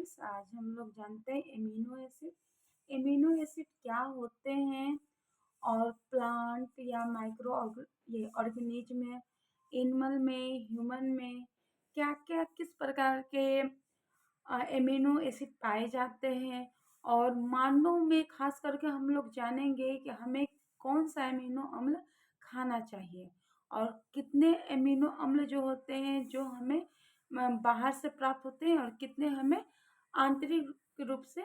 Friends, आज हम लोग जानते हैं एमिनो एसिड। एमिनो एसिड क्या होते हैं और प्लांट या माइक्रो ये ऑर्गेनिज्म में, एनिमल में, ह्यूमन में क्या क्या किस प्रकार के एमिनो एसिड पाए जाते हैं, और मानव में खास करके हम लोग जानेंगे कि हमें कौन सा एमिनो अम्ल खाना चाहिए और कितने एमिनो अम्ल जो होते हैं जो हमें बाहर से प्राप्त होते हैं और कितने हमें आंतरिक रूप से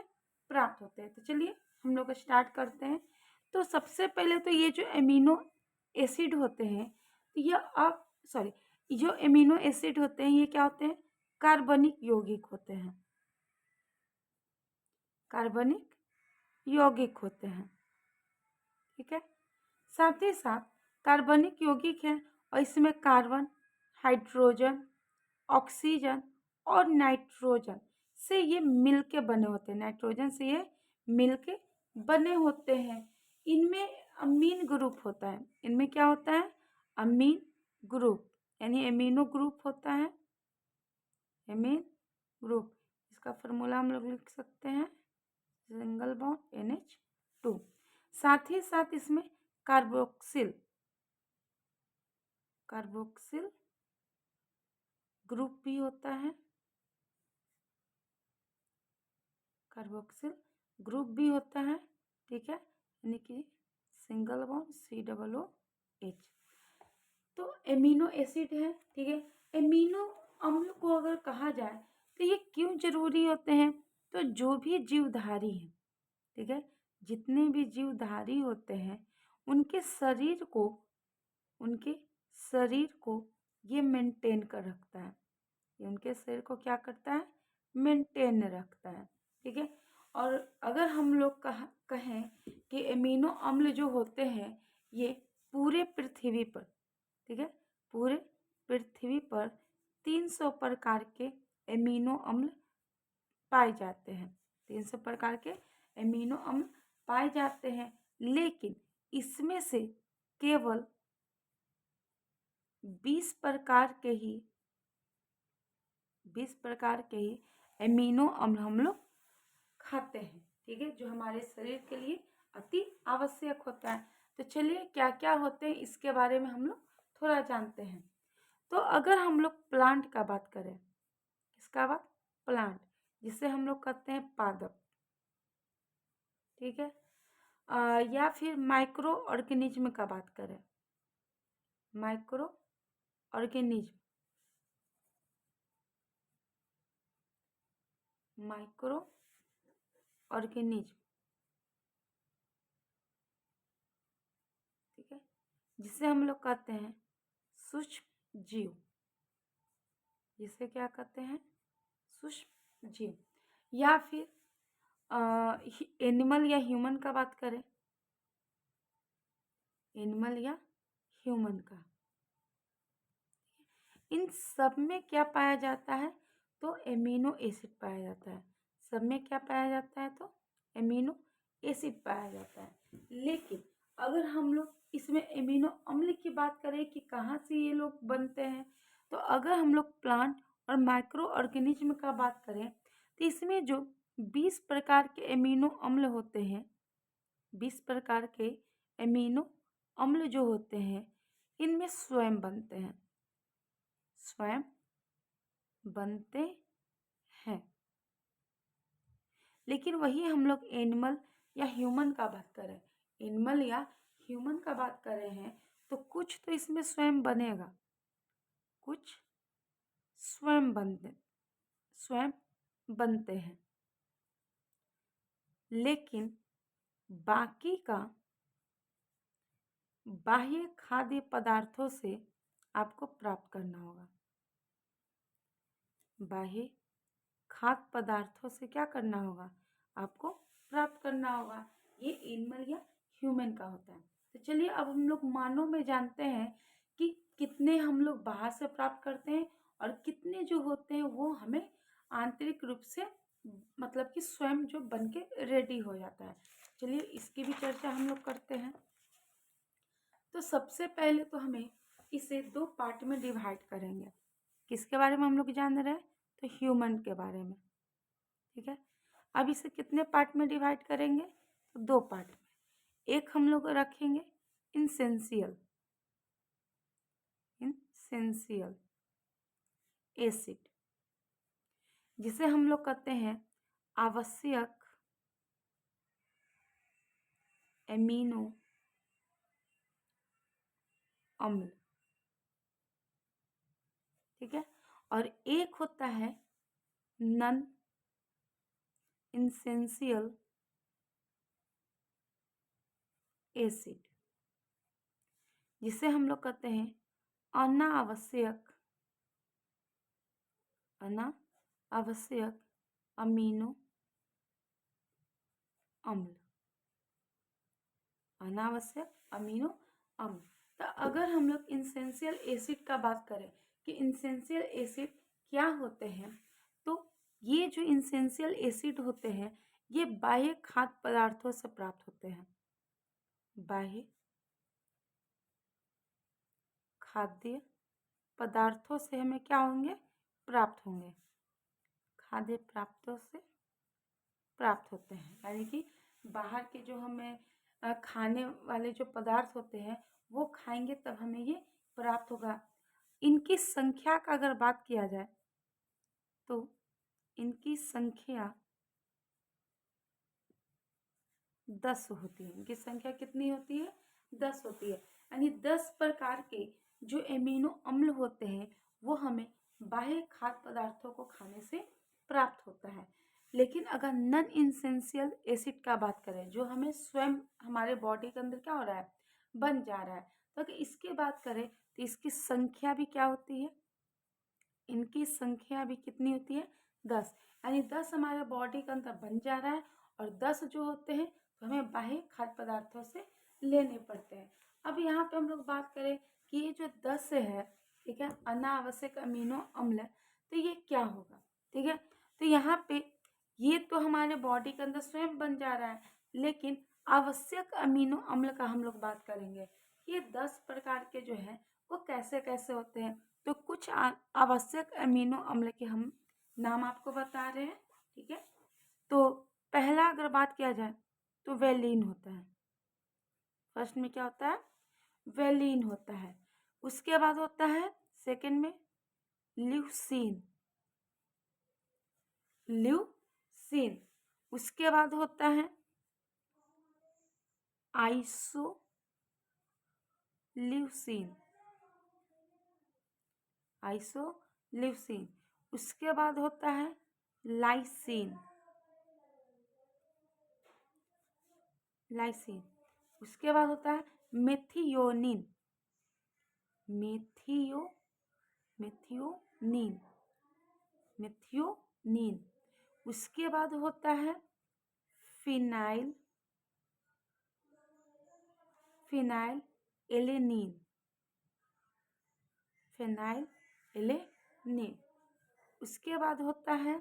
प्राप्त होते हैं। तो चलिए हम लोग स्टार्ट करते हैं। तो सबसे पहले तो ये जो एमिनो एसिड होते हैं, तो ये जो एमिनो एसिड होते हैं ये क्या होते हैं? कार्बनिक यौगिक होते हैं। कार्बनिक यौगिक होते हैं, ठीक है। साथ ही साथ कार्बनिक यौगिक है और इसमें कार्बन, हाइड्रोजन, ऑक्सीजन और नाइट्रोजन से ये मिलके बने होते हैं। नाइट्रोजन से ये मिलके बने होते हैं। इनमें अमीन ग्रुप होता है। इनमें क्या होता है? अमीन ग्रुप, यानी एमिनो ग्रुप होता है। एमीन ग्रुप, इसका फॉर्मूला हम लोग लिख सकते हैं सिंगल बॉन्ड NH2। साथ ही साथ इसमें कार्बोक्सिल ग्रुप भी होता है। कार्बोक्सिल ग्रुप भी होता है, ठीक है, यानी कि सिंगल बॉन्ड COOH। तो एमिनो एसिड है, ठीक है। एमिनो अम्ल को अगर कहा जाए तो ये क्यों जरूरी होते हैं? तो जो भी जीवधारी हैं, ठीक है, जितने भी जीवधारी होते हैं उनके शरीर को ये मेंटेन कर रखता है। ये उनके शरीर को क्या करता है? मेंटेन रखता है, ठीक है। और अगर हम लोग कहें कि एमिनो अम्ल जो होते हैं ये पूरे पृथ्वी पर, ठीक है, पूरे पृथ्वी पर 300 प्रकार के एमिनो अम्ल पाए जाते हैं। 300 प्रकार के एमिनो अम्ल पाए जाते हैं, लेकिन इसमें से केवल 20 प्रकार के ही एमिनो अम्ल हम लोग खाते हैं, ठीक है, जो हमारे शरीर के लिए अति आवश्यक होता है। तो चलिए क्या क्या होते हैं इसके बारे में हम लोग थोड़ा जानते हैं। तो अगर हम लोग प्लांट का बात करें, किसका बात? प्लांट, जिसे हम लोग कहते हैं पादप, ठीक है। या फिर माइक्रो ऑर्गेनिज्म का बात करें, माइक्रो ऑर्गेनिज्म, ठीक है, जिसे हम लोग कहते हैं सूक्ष्म जीव, जिसे क्या कहते हैं? सूक्ष्म जीव। या फिर एनिमल या ह्यूमन का बात करें, एनिमल या ह्यूमन का, इन सब में क्या पाया जाता है? तो एमिनो एसिड पाया जाता है। सब में क्या पाया जाता है? तो एमिनो एसिड पाया जाता है। लेकिन अगर हम लोग इसमें एमिनो अम्ल की बात करें कि कहाँ से ये लोग बनते हैं, तो अगर हम लोग प्लांट और माइक्रो ऑर्गेनिज्म का बात करें तो इसमें जो 20 प्रकार के एमिनो अम्ल होते हैं, 20 प्रकार के एमिनो अम्ल जो होते हैं इनमें स्वयं बनते हैं। लेकिन वही हम लोग एनिमल या ह्यूमन का बात करें, एनिमल या ह्यूमन का बात कर रहे हैं, तो कुछ तो इसमें स्वयं बनेगा, कुछ स्वयं बनते हैं, लेकिन बाकी का बाह्य खाद्य पदार्थों से आपको प्राप्त करना होगा। बाह्य खाद्य पदार्थों से क्या करना होगा? आपको प्राप्त करना होगा। ये एनिमल या ह्यूमन का होता है। तो चलिए अब हम लोग मानव में जानते हैं कि कितने हम लोग बाहर से प्राप्त करते हैं और कितने जो होते हैं वो हमें आंतरिक रूप से, मतलब कि स्वयं जो बन के रेडी हो जाता है। चलिए इसकी भी चर्चा हम लोग करते हैं। तो सबसे पहले तो हमें इसे 2 पार्ट में डिवाइड करेंगे। किसके बारे में हम लोग जान रहे हैं? तो ह्यूमन के बारे में। ठीक है। अब इसे कितने पार्ट में डिवाइड करेंगे? तो 2 पार्ट में। एक हम लोग रखेंगे इसेंशियल एसिड, जिसे हम लोग कहते हैं आवश्यक एमिनो अम्ल, ठीक है। और एक होता है नॉन इसेंशियल एसिड, जिसे हम लोग कहते हैं अनावश्यक अमीनो अम्ल, अनावश्यक अमीनो अम्ल। तो अगर हम लोग इसेंशियल एसिड का बात करें कि इसेंशियल एसिड क्या होते हैं, तो ये जो इसेंशियल एसिड होते हैं ये बाह्य खाद्य पदार्थों से प्राप्त होते हैं। बाह्य खाद्य पदार्थों से हमें क्या होंगे? प्राप्त होंगे, खाद्य प्राप्तों से प्राप्त होते हैं। यानी कि बाहर के जो हमें खाने वाले जो पदार्थ होते हैं वो खाएंगे तब हमें ये प्राप्त होगा। इनकी संख्या का अगर बात किया जाए तो इनकी संख्या 10 होती है। इनकी संख्या कितनी होती है? 10 होती है। यानी 10 प्रकार के जो एमिनो अम्ल होते हैं वो हमें बाह्य खाद्य पदार्थों को खाने से प्राप्त होता है। लेकिन अगर नॉन इसेंशियल एसिड का बात करें, जो हमें स्वयं हमारे बॉडी के अंदर क्या हो रहा है? बन जा रहा है, तो अगर इसकी बात करें तो इसकी संख्या भी क्या होती है? इनकी संख्या भी कितनी होती है? 10। यानी 10 हमारे बॉडी के अंदर बन जा रहा है और 10 जो होते हैं तो हमें बाह्य खाद्य पदार्थों से लेने पड़ते हैं। अब यहाँ पे हम लोग बात करें कि ये जो 10 है, ठीक है, अनावश्यक अमीनो अम्ल, तो ये क्या होगा? ठीक है, तो यहाँ पे ये तो हमारे बॉडी के अंदर स्वयं बन जा रहा है, लेकिन आवश्यक अमीनो अम्ल का हम लोग बात करेंगे। ये 10 प्रकार के जो है वो कैसे कैसे होते हैं। तो कुछ आवश्यक अमीनो अम्ल के हम नाम आपको बता रहे हैं, ठीक है। तो पहला अगर बात किया जाए तो वेलिन होता है। फर्स्ट में क्या होता है? वेलिन होता है। उसके बाद होता है सेकंड में ल्यूसीन, उसके बाद होता है आइसोल्यूसिन, उसके बाद होता है लाइसिन, उसके बाद होता है मेथियोनिन, मेथियोनिन, उसके बाद होता है फिनाइल एलेनिन, उसके बाद होता है